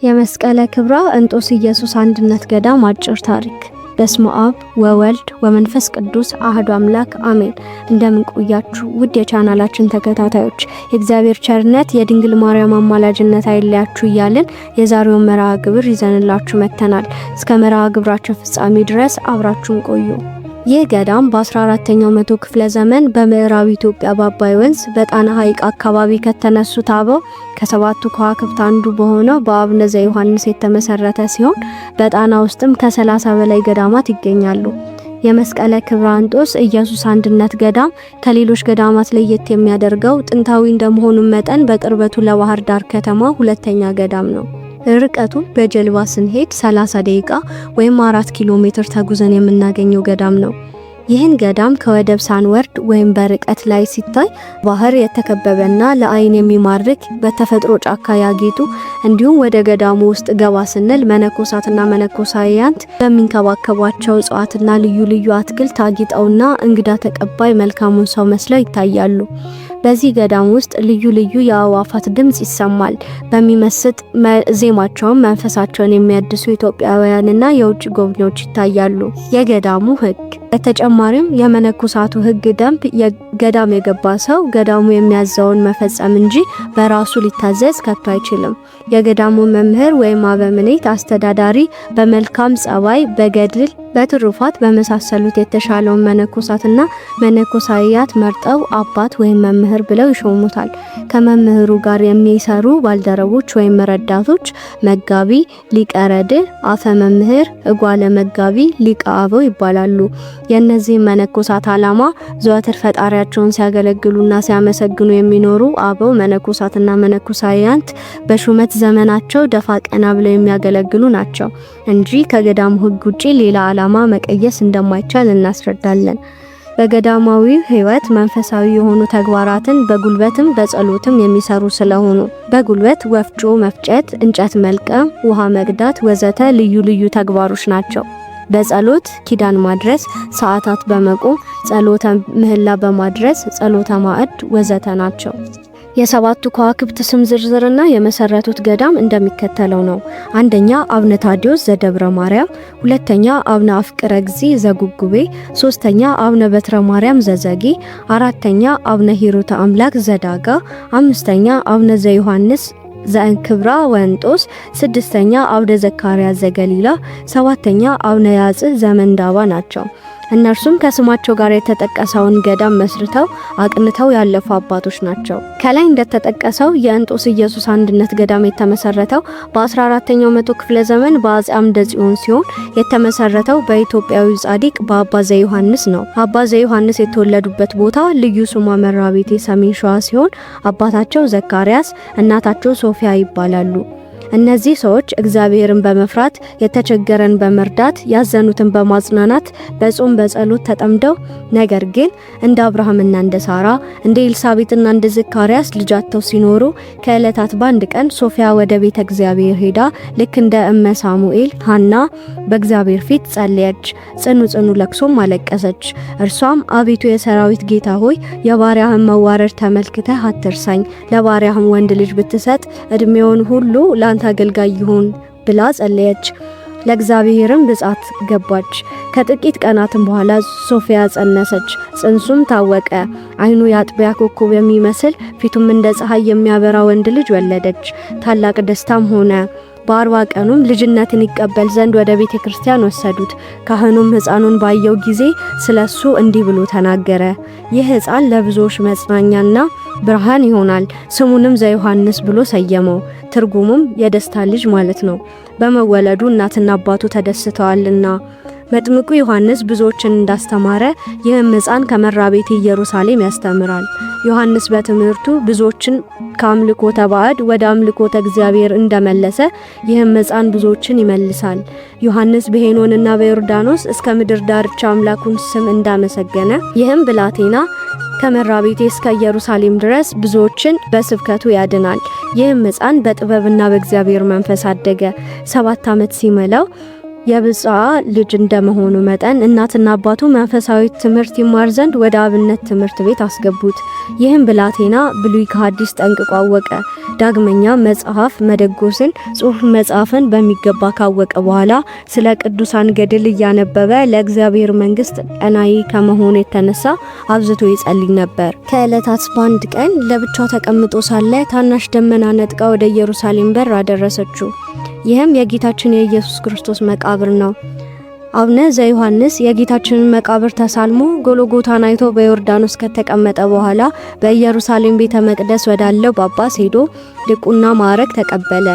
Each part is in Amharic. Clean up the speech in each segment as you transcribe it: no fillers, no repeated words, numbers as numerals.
የመስቀለ ክብራ እንጦስ ኢየሱስ አንድነት ገዳም አጭር ታሪክ። በስመ አብ ወወልድ ወመንፈስ ቅዱስ አሐዱ አምላክ አሜን። እንደምን ቆያችሁ ውድ የቻናላችን ተከታታዮች? የእግዚአብሔር ቸርነት የድንግል ማርያም አማላጅነት አይለያችሁ እያልን የዛሬውን መርሃ ግብር ይዘንላችሁ መጥተናል። እስከ መርሃ ግብራችን ፍጻሜ ድረስ አብራችሁን ቆዩ። ይህ ገዳም በ14ኛው መቶ ክፍለ ዘመን በምዕራብ ኢትዮጵያ በአባይ ወንዝ በጣና ሐይቅ አካባቢ ከተነሱት አበው ከሰባቱ ከዋክብት አንዱ በሆነው በአቡነ ዘዮሐንስ የተመሰረተ ሲሆን በጣና ውስጥም ከ30 በላይ ገዳማት ይገኛሉ። የመስቀለ ክብራ እንጦስ ኢየሱስ አንድነት ገዳም ከሌሎች ገዳማት ለየት የሚያደርገው ጥንታዊ እንደመሆኑ መጠን በቅርበቱ ለባህር ዳር ከተማ ሁለተኛ ገዳም ነው። ርቀቱ በጀልባ ስንሄድ 30 ደቂቃ ወይም 4 ኪሎ ሜትር ተጉዘን የምናገኘው ገዳም ነው። ይህን ገዳም ከወደብ ሳንወርድ ወይም በርቀት ላይ ሲታይ ባህር የተከበበና ለአይን የሚማርክ በተፈጥሮ ጫካ ያጌጡ እንዲሁም ወደ ገዳሙ ውስጥ ገባ ስንል መነኮሳትና መነኮሳያንት በሚንከባከቧቸው እጽዋትና ልዩ ልዩ አትክልት አጊጠውና እንግዳ ተቀባይ መልካሙን ሰው መስለው ይታያሉ። በዚህ ገዳም ውስጥ ልዩ ልዩ የአዋፋት ድምጽ ይሰማል። በሚመስጥ ዜማቸውም መንፈሳቸውን የሚያድሱ ኢትዮጵያውያንና የውጭ ጎብኚዎች ይታያሉ። የገዳሙ ሕግ በተጨማሪም የመነኮሳቱ ሕግ ደንብ ገዳም የገባ ሰው ገዳሙ የሚያዘውን መፈጸም እንጂ በራሱ ሊታዘዝ ከቶ አይችልም። የገዳሙ መምህር ወይም አበምኔት አስተዳዳሪ በመልካም ጸባይ፣ በገድል፣ በትሩፋት በመሳሰሉት የተሻለውን መነኮሳትና መነኮሳያት መርጠው አባት ወይም መምህር ብለው ይሾሙታል። ከመምህሩ ጋር የሚሰሩ ባልደረቦች ወይም ረዳቶች መጋቢ፣ ሊቀ ረድእ፣ አፈ መምህር፣ እጓለ መጋቢ፣ ሊቀ አበው ይባላሉ። የእነዚህ መነኮሳት ዓላማ ዘወትር ፈጣሪያቸውን ሲያገለግሉና ሲያመሰግኑ የሚኖሩ አበው መነኮሳትና መነኮሳያንት በሹመት ዘመናቸው ደፋ ቀና ብለው የሚያገለግሉ ናቸው እንጂ ከገዳሙ ሕግ ውጪ ሌላ ዓላማ መቀየስ እንደማይቻል እናስረዳለን። በገዳማዊ ሕይወት መንፈሳዊ የሆኑ ተግባራትን በጉልበትም በጸሎትም የሚሰሩ ስለሆኑ በጉልበት ወፍጮ መፍጨት፣ እንጨት መልቀም፣ ውሃ መቅዳት ወዘተ ልዩ ልዩ ተግባሮች ናቸው። በጸሎት ኪዳን ማድረስ፣ ሰዓታት በመቆም ጸሎተ ምህላ በማድረስ፣ ጸሎተ ማዕድ ወዘተ ናቸው። የሰባቱ ከዋክብት ስም ዝርዝርና የመሰረቱት ገዳም እንደሚከተለው ነው። አንደኛ አቡነ ታዲዮስ ዘደብረ ማርያም፣ ሁለተኛ አቡነ አፍቅረ እግዚእ ዘጉጉቤ፣ ሶስተኛ አቡነ በትረ ማርያም ዘዘጌ፣ አራተኛ አቡነ ሂሩተ አምላክ ዘዳጋ፣ አምስተኛ አቡነ ዘዮሐንስ ዘእንክብራ ወንጦስ፣ ስድስተኛ አቡነ ዘካርያስ ዘገሊላ፣ ሰባተኛ አቡነ ያጽእ ዘመንዳባ ናቸው። እነርሱም ከስማቸው ጋር የተጠቀሰውን ገዳም መስርተው አቅንተው ያለፉ አባቶች ናቸው። ከላይ እንደተጠቀሰው የእንጦስ ኢየሱስ አንድነት ገዳም የተመሰረተው በ14ኛው መቶ ክፍለ ዘመን በአፄ አምደ ጽዮን ሲሆን የተመሰረተው በኢትዮጵያዊ ጻዲቅ በአባ ዘዮሐንስ ነው። አባ ዘዮሐንስ የተወለዱበት ቦታ ልዩ ስሟ መራቤቴ ሰሜን ሸዋ ሲሆን አባታቸው ዘካርያስ እናታቸው ሶፊያ ይባላሉ። እነዚህ ሰዎች እግዚአብሔርን በመፍራት የተቸገረን በመርዳት ያዘኑትን በማጽናናት በጾም በጸሎት ተጠምደው ነገር ግን እንደ አብርሃምና እንደ ሳራ እንደ ኤልሳቤጥና እንደ ዘካርያስ ልጃቸው ሲኖሩ ከዕለታት በአንድ ቀን ሶፊያ ወደ ቤተ እግዚአብሔር ሄዳ ልክ እንደ እመ ሳሙኤል ሐና በእግዚአብሔር ፊት ጸለየች። ጽኑ ለቅሶም አለቀሰች። እርሷም አቤቱ የሰራዊት ጌታ ሆይ የባሪያህን መዋረድ ተመልክተህ አትርሳኝ፣ ለባሪያህም ወንድ ልጅ ብትሰጥ እድሜውን ሁሉ ለአንተ አገልጋይ ይሁን ብላ ጸለየች። ለእግዚአብሔርም ብጻት ገባች። ከጥቂት ቀናትም በኋላ ሶፊያ ጸነሰች። ጽንሱም ታወቀ። አይኑ የአጥቢያ ኮከብ የሚመስል ፊቱም እንደ ፀሐይ የሚያበራ ወንድ ልጅ ወለደች። ታላቅ ደስታም ሆነ። በ40 ቀኑም ልጅነትን ይቀበል ዘንድ ወደ ቤተ ክርስቲያን ወሰዱት። ካህኑም ሕፃኑን ባየው ጊዜ ስለሱ እንዲህ ብሎ ተናገረ። ይህ ሕፃን ለብዙዎች መጽናኛና ብርሃን ይሆናል። ስሙንም ዘዮሐንስ ብሎ ሰየመው። ትርጉሙም የደስታ ልጅ ማለት ነው። በመወለዱ እናትና አባቱ ተደስተዋልና። መጥምቁ ዮሐንስ ብዙዎችን እንዳስተማረ ይህም ሕፃን ከመራቤቴ ኢየሩሳሌም ያስተምራል። ዮሐንስ በትምህርቱ ብዙዎችን ከአምልኮተ ባዕድ ወደ አምልኮተ እግዚአብሔር እንደመለሰ ይህም ሕፃን ብዙዎችን ይመልሳል። ዮሐንስ በሄኖንና በዮርዳኖስ እስከ ምድር ዳርቻ አምላኩን ስም እንዳመሰገነ ይህም ብላቴና ከመራቤቴ እስከ ኢየሩሳሌም ድረስ ብዙዎችን በስብከቱ ያድናል። ይህም ሕፃን በጥበብና በእግዚአብሔር መንፈስ አደገ። 7 ዓመት ሲመላው የብጻ ልጅ እንደመሆኑ መጠን እናትና አባቱ መንፈሳዊ ትምህርት ይማር ዘንድ ወደ አብነት ትምህርት ቤት አስገቡት። ይህም ብላቴና ብሉይ ከሐዲስ ጠንቅቆ አወቀ። ዳግመኛ መጽሐፍ መደጎስን፣ ጽሑፍ መጽሐፍን በሚገባ ካወቀ በኋላ ስለ ቅዱሳን ገድል እያነበበ ለእግዚአብሔር መንግስት ቀናኢ ከመሆኑ የተነሳ አብዝቶ ይጸልይ ነበር። ከዕለታት በአንድ ቀን ለብቻው ተቀምጦ ሳለ ታናሽ ደመና ነጥቃ ወደ ኢየሩሳሌም በር አደረሰችው። ይህም የጌታችን የኢየሱስ ክርስቶስ መቃብር ነው። አቡነ ዘዮሐንስ የጌታችንን መቃብር ተሳልሞ ጎልጎታን አይቶ በዮርዳኖስ ከተቀመጠ በኋላ በኢየሩሳሌም ቤተ መቅደስ ወዳለው ጳጳስ ሄዶ ዲቁና ማዕረግ ተቀበለ።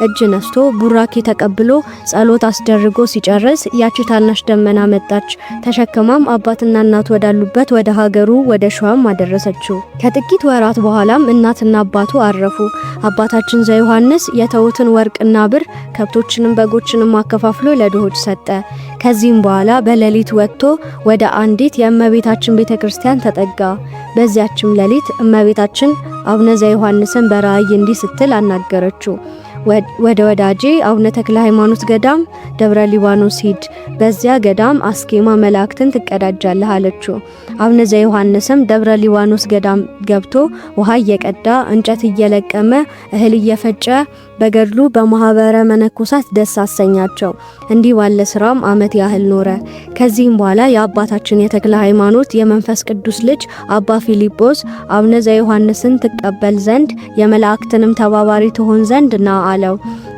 እጅ ነስቶ ቡራኬ ተቀብሎ ጸሎት አስደርጎ ሲጨርስ ያቺ ታናሽ ደመና መጣች። ተሸክማም አባትና እናት ወዳሉበት ወደ ሀገሩ ወደ ሸዋም አደረሰችው። ከጥቂት ወራት በኋላም እናትና አባቱ አረፉ። አባታችን ዘዮሐንስ የተውትን ወርቅና ብር ከብቶችንም በጎችንም አከፋፍሎ ለድሆች ሰጠ። ከዚህም በኋላ በሌሊት ወጥቶ ወደ አንዲት የእመቤታችን ቤተክርስቲያን ተጠጋ። በዚያችም ሌሊት እመቤታችን አቡነ ዘዮሐንስን በራእይ እንዲህ ስትል አናገረችው። ወደ ወዳጄ አቡነ ተክለ ሃይማኖት ገዳም ደብረ ሊባኖስ ሂድ፣ በዚያ ገዳም አስኬማ መላእክትን ትቀዳጃለህ አለችው። አቡነ ዘዮሐንስም ደብረ ሊባኖስ ገዳም ገብቶ ውሃ እየቀዳ እንጨት እየለቀመ እህል እየፈጨ በገድሉ በማህበረ መነኮሳት ደስ አሰኛቸው። እንዲህ ባለ ስራም ዓመት ያህል ኖረ። ከዚህም በኋላ የአባታችን የተክለ ሃይማኖት የመንፈስ ቅዱስ ልጅ አባ ፊልጶስ አቡነ ዘዮሐንስን ትቀበል ዘንድ የመላእክትንም ተባባሪ ትሆን ዘንድ ና አለው።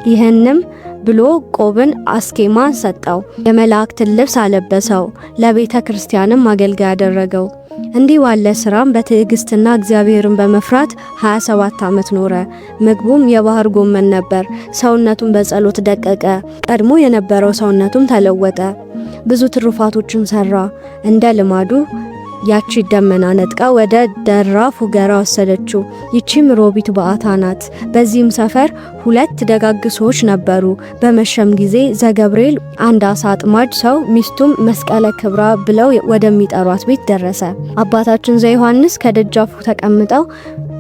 ይህንም ብሎ ቆብን አስኬማ ሰጠው። የመላእክትን ልብስ አለበሰው። ለቤተ ክርስቲያንም አገልጋይ አደረገው። እንዲህ ባለ ስራም በትዕግስትና እግዚአብሔርን በመፍራት 27 ዓመት ኖረ። ምግቡም የባህር ጎመን ነበር። ሰውነቱም በጸሎት ደቀቀ። ቀድሞ የነበረው ሰውነቱም ተለወጠ። ብዙ ትሩፋቶችን ሰራ። እንደ ልማዱ ያቺ ደመና ነጥቃ ወደ ደራ ፉገራ ወሰደችው። ይቺም ሮቢት በዓታ ናት። በዚህም ሰፈር 2 ደጋግ ሰዎች ነበሩ። በመሸም ጊዜ ዘገብርኤል አንድ አሳ አጥማጅ ሰው ሚስቱም መስቀለ ክብራ ብለው ወደሚጠሯት ቤት ደረሰ። አባታችን ዘዮሐንስ ከደጃፉ ተቀምጠው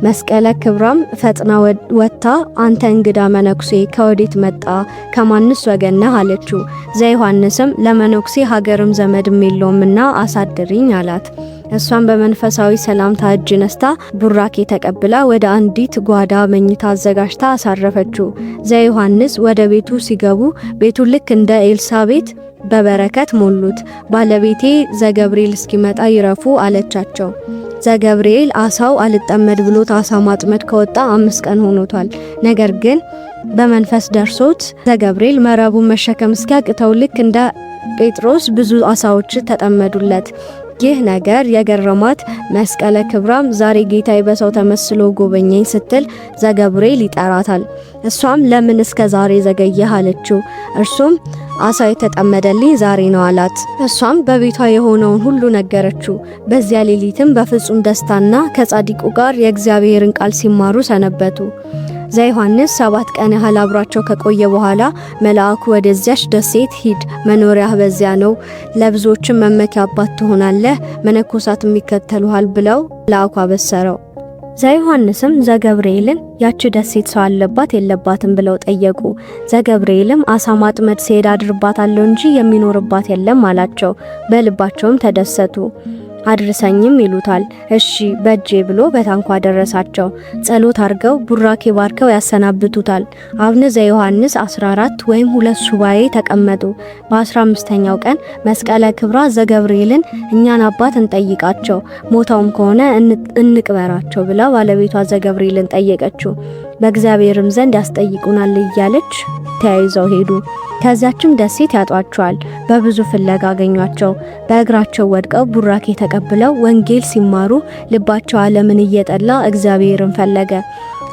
መስቀለ ክብራም ፈጥና ወጥታ አንተ እንግዳ መነኩሴ ከወዴት መጣ? ከማንስ ወገን ነህ? አለችው። ዘዮሐንስም ለመነኩሴ ሀገርም ዘመድም የለውምና አሳድሪኝ አላት። እሷም በመንፈሳዊ ሰላምታ እጅ ነስታ ቡራኬ ተቀብላ ወደ አንዲት ጓዳ መኝታ አዘጋጅታ አሳረፈችው። ዘዮሐንስ ወደ ቤቱ ሲገቡ ቤቱ ልክ እንደ ኤልሳቤት በበረከት ሞሉት። ባለቤቴ ዘገብርኤል እስኪመጣ ይረፉ አለቻቸው። ዘገብርኤል አሳው አልጠመድ ብሎት አሳ ማጥመድ ከወጣ 5 ቀን ሆኖታል። ነገር ግን በመንፈስ ደርሶት ዘገብርኤል መረቡን መሸከም እስኪያቅተው ልክ እንደ ጴጥሮስ ብዙ አሳዎች ተጠመዱለት። ይህ ነገር የገረማት መስቀለ ክብራም ዛሬ ጌታዬ በሰው ተመስሎ ጎበኘኝ ስትል ዘገብርኤል ይጠራታል። እሷም ለምን እስከ ዛሬ ዘገየህ አለችው። እርሱም አሳ የተጠመደልኝ ዛሬ ነው አላት። እሷም በቤቷ የሆነውን ሁሉ ነገረችው። በዚያ ሌሊትም በፍጹም ደስታና ከጻድቁ ጋር የእግዚአብሔርን ቃል ሲማሩ ሰነበቱ። ዘዮሐንስ 7 ቀን ያህል አብሯቸው ከቆየ በኋላ መልአኩ ወደዚያች ደሴት ሂድ፣ መኖሪያህ በዚያ ነው፣ ለብዙዎችም መመኪያ አባት ትሆናለህ፣ መነኮሳትም ይከተሉሃል ብለው መልአኩ አበሰረው። ዘዮሐንስም ዘገብርኤልን ያቺ ደሴት ሰው አለባት የለባትም ብለው ጠየቁ። ዘገብርኤልም አሳ ማጥመድ ሲሄድ አድርባታለሁ እንጂ የሚኖርባት የለም አላቸው። በልባቸውም ተደሰቱ። አድርሰኝም ይሉታል። እሺ በጄ ብሎ በታንኳ ደረሳቸው። ጸሎት አድርገው ቡራኬ ባርከው ያሰናብቱታል። አቡነ ዘዮሐንስ 14 ወይም 2 ሱባኤ ተቀመጡ። በ15ኛው ቀን መስቀለ ክብራ ዘገብርኤልን እኛን አባት እንጠይቃቸው፣ ሞታውም ከሆነ እንቅበራቸው ብላ ባለቤቷ ዘገብርኤልን ጠየቀችው። በእግዚአብሔርም ዘንድ ያስጠይቁናል እያለች ተያይዘው ሄዱ። ከዚያችም ደሴት ያጧቸዋል። በብዙ ፍለጋ አገኟቸው። በእግራቸው ወድቀው ቡራኬ ተቀብለው ወንጌል ሲማሩ ልባቸው ዓለምን እየጠላ እግዚአብሔርን ፈለገ።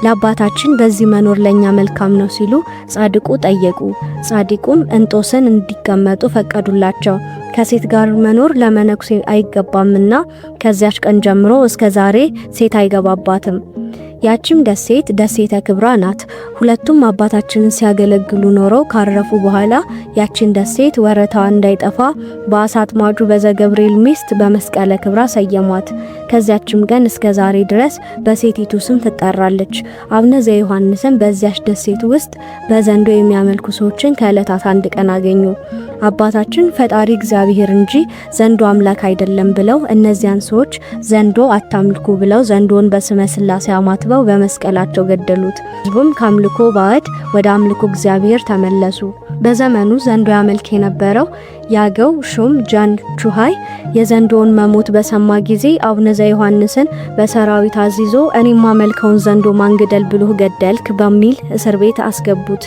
ለአባታችን በዚህ መኖር ለኛ መልካም ነው ሲሉ ጻድቁ ጠየቁ። ጻድቁም እንጦስን እንዲቀመጡ ፈቀዱላቸው። ከሴት ጋር መኖር ለመነኩሴ አይገባምና ከዚያች ቀን ጀምሮ እስከ ዛሬ ሴት አይገባባትም። ያችም ደሴት ደሴተ ክብራ ናት። ሁለቱም አባታችንን ሲያገለግሉ ኖረው ካረፉ በኋላ ያችን ደሴት ወረታዋ እንዳይጠፋ በአሳ አጥማጁ በዘገብርኤል ሚስት በመስቀለ ክብራ ሰየሟት። ከዚያችም ቀን እስከ ዛሬ ድረስ በሴቲቱ ስም ትጠራለች። አቡነ ዘዮሐንስም በዚያች ደሴት ውስጥ በዘንዶ የሚያመልኩ ሰዎችን ከዕለታት አንድ ቀን አገኙ። አባታችን ፈጣሪ እግዚአብሔር እንጂ ዘንዶ አምላክ አይደለም ብለው እነዚያን ሰዎች ዘንዶ አታምልኩ ብለው ዘንዶን በስመ ሥላሴ አማትበው በመስቀላቸው ገደሉት። ሕዝቡም ከአምልኮ ባዕድ ወደ አምልኮ እግዚአብሔር ተመለሱ። በዘመኑ ዘንዶ ያመልክ የነበረው ያገው ሹም ጃን ቹሃይ የዘንዶውን መሞት በሰማ ጊዜ አቡነ ዘዮሐንስን በሰራዊት አዚዞ እኔማ መልከውን ዘንዶ ማንግደል ብሎ ገደልክ በሚል እስር ቤት አስገቡት።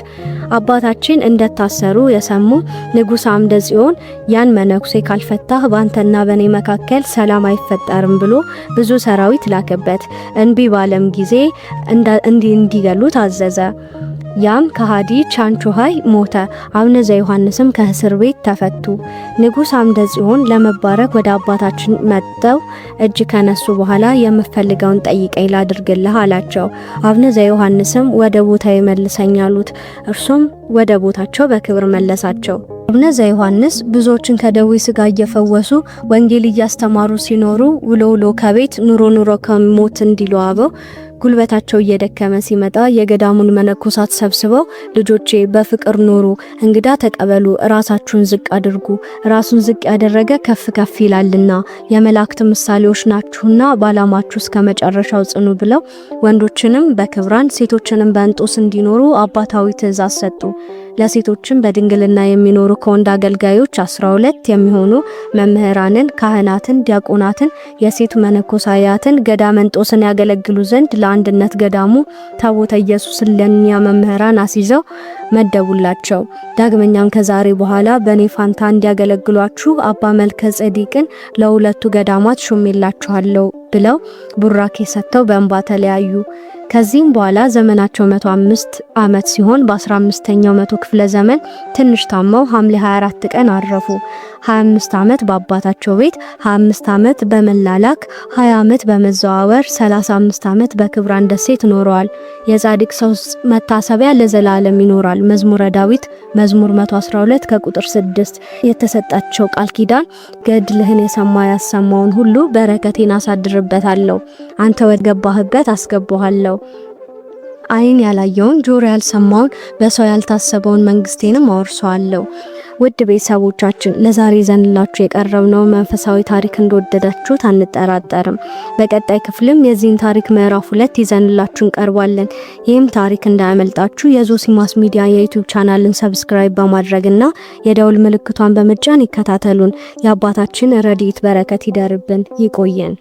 አባታችን እንደታሰሩ የሰሙ ንጉሥ አምደ ጽዮን ያን መነኩሴ ካልፈታህ ባንተና በኔ መካከል ሰላም አይፈጠርም ብሎ ብዙ ሰራዊት ላከበት። እንቢ ባለም ጊዜ እንዲገሉት አዘዘ። ያም ከሃዲ ቻንቹሃይ ሞተ። አቡነ ዘዮሐንስም ከእስር ቤት ተፈቱ። ንጉሥ አምደ ጽዮን ለመባረክ ወደ አባታችን መጥተው እጅ ከነሱ በኋላ የምፈልገውን ጠይቀኝ ላድርግልህ አላቸው። አቡነ ዘዮሐንስም ወደ ቦታ ይመልሰኝ አሉት። እርሱም ወደ ቦታቸው በክብር መለሳቸው። አቡነ ዘዮሐንስ ብዙዎችን ከደዌ ሥጋ እየፈወሱ ወንጌል እያስተማሩ ሲኖሩ ውሎ ከቤት ኑሮ ከሞት እንዲሉ አበው ጉልበታቸው እየደከመ ሲመጣ የገዳሙን መነኮሳት ሰብስበው ልጆቼ በፍቅር ኑሩ፣ እንግዳ ተቀበሉ፣ ራሳችሁን ዝቅ አድርጉ፣ ራሱን ዝቅ ያደረገ ከፍ ይላልና የመላእክት ምሳሌዎች ናችሁና ባላማችሁ እስከ መጨረሻው ጽኑ ብለው ወንዶችንም በክብራን ሴቶችንም በእንጦስ እንዲኖሩ አባታዊ ትእዛዝ ሰጡ። ለሴቶችም በድንግልና የሚኖሩ ከወንድ አገልጋዮች 12 የሚሆኑ መምህራንን፣ ካህናትን፣ ዲያቆናትን፣ የሴት መነኮሳያትን ገዳመ እንጦስን ያገለግሉ ዘንድ ለአንድነት ገዳሙ ታቦተ ኢየሱስን ለኛ መምህራን አስይዘው መደቡላቸው። ዳግመኛም ከዛሬ በኋላ በኔ ፋንታ እንዲያገለግሏችሁ አባ መልከ ጼዴቅን ለሁለቱ ገዳማት ሾሜላችኋለሁ ብለው ቡራኬ ሰጥተው በእንባ ተለያዩ። ከዚህም በኋላ ዘመናቸው 105 ዓመት ሲሆን በ15ኛው መቶ ክፍለ ዘመን ትንሽ ታመው ሐምሌ 24 ቀን አረፉ። 25 ዓመት በአባታቸው ቤት፣ 25 ዓመት በመላላክ፣ 20 ዓመት በመዘዋወር፣ 35 ዓመት በክብራን ደሴት ኖረዋል። የጻድቅ ሰው መታሰቢያ ለዘላለም ይኖራል። መዝሙረ ዳዊት መዝሙር 112 ከቁጥር 6 የተሰጣቸው ቃል ኪዳን ገድልህን የሰማ ያሰማውን ሁሉ በረከቴን አሳድርበታለሁ፣ አንተ ወደገባህበት አስገባሃለሁ። ዓይን ያላየውን ጆሮ ያልሰማውን በሰው ያልታሰበውን መንግስቴንም አወርሰዋለሁ። ውድ ቤተሰቦቻችን ለዛሬ ዘንላችሁ የቀረብነው መንፈሳዊ ታሪክ እንደወደዳችሁት አንጠራጠርም። በቀጣይ ክፍልም የዚህን ታሪክ ምዕራፍ 2 ይዘንላችሁ እንቀርባለን። ይህም ታሪክ እንዳያመልጣችሁ የዞሲማስ ሚዲያ የዩቲዩብ ቻናልን ሰብስክራይብ በማድረግና የደውል ምልክቷን በመጫን ይከታተሉን። የአባታችን ረድኤት በረከት ይደርብን። ይቆየን።